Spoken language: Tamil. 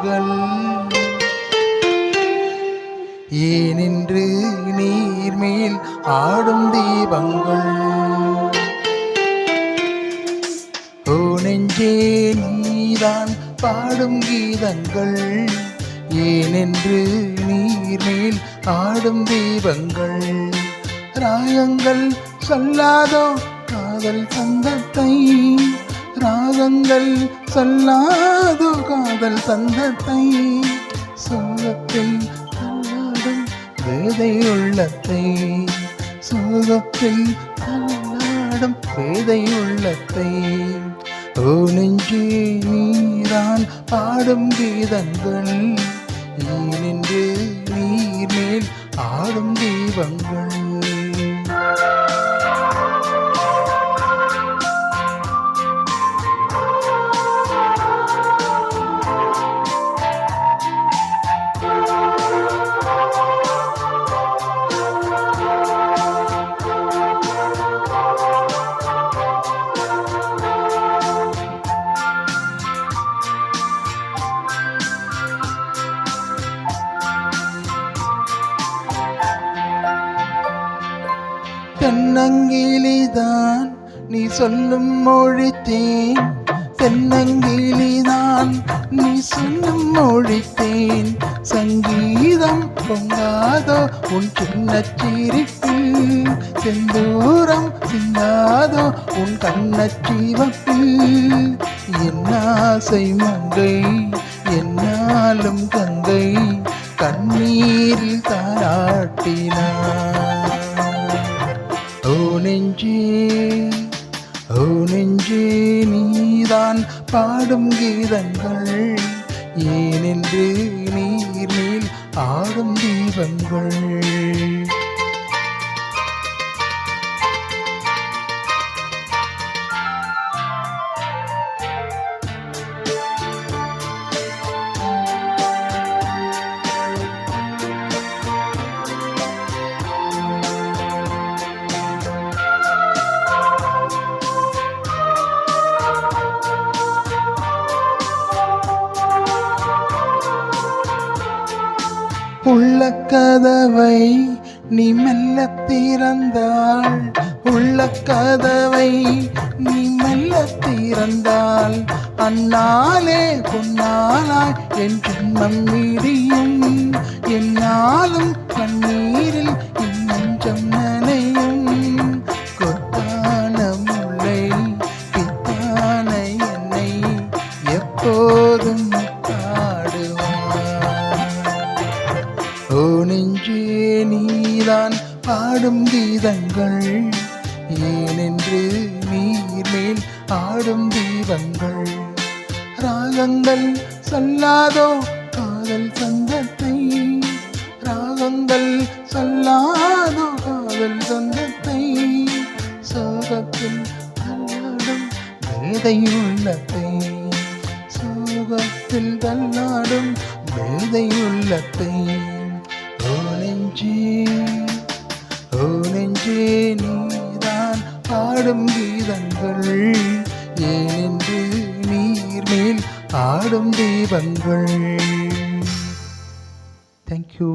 தீபங்கள் ஏனின்று நீர்மேல் ஆடும் தீபங்கள் ஓ நெஞ்சே நீதான் பாடும் கீதங்கள் ஏனென்று நீர்மேல் ஆடும் தீபங்கள் ராகங்கள் சொல்லாதோ காதல் சந்தத்தை ராகங்கள் சொல்லாதோ காதல் சந்தத்தை சோகத்தில் தள்ளாடும் வேதை உள்ளத்தை சோகத்தில் தள்ளாடும் வேதை உள்ளத்தை ஓ நெஞ்சே நீதான் பாடும் கீதங்கள் ஏனென்று நீர் மேல் ஆடும் தீபங்கள் தென்னங்கிலிதான் நீ சொல்லும் மொழித்தேன் தென்னங்கிலிதான் நீ சொல்லும் மொழித்தேன் சங்கீதம் பொங்காதோ உன் சின்ன சிரிப்பில் செந்தூரம் சிந்தாதோ உன் கண்ணச்சிவப்பில் என் ஆசை மங்கை என்னாலும் கங்கை கண்ணீரில் தாராட்டினார் ஓ நெஞ்சே நீதான் பாடும் கீதங்கள் ஏனென்று நீர் மேல் ஆடும் தீபங்கள் உள்ள கதவை நீ மெல்ல திறந்தாள் உள்ள கதவை நீ மெல்ல திறந்தாள் அந்நாளே பொன்னாளாய் என் ஜென்மம் விடியும் என்னாலும் கண்ணீரில் என் நெஞ்சம் நனையும் கொத்தான முல்லை பித்தான என்னை எப்போதும் ஓ நெஞ்சே நீதான் பாடும் கீதங்கள் ஏனென்று நீர் மேல் ஆடும் தீபங்கள் ராகங்கள் சொல்லாதோ காதல் சந்தத்தை ராகங்கள் சொல்லாதோ காதல் சந்தத்தை சோகத்தில் தள்ளாடும் வேதை உள்ளத்தை சோகத்தில் தள்ளாடும் வேதை உள்ளத்தை ஓ நெஞ்சே நீதான் பாடும் கீதங்கள் ஏனென்று நீர் மேல் ஆடும் தீபங்கள். Thank you.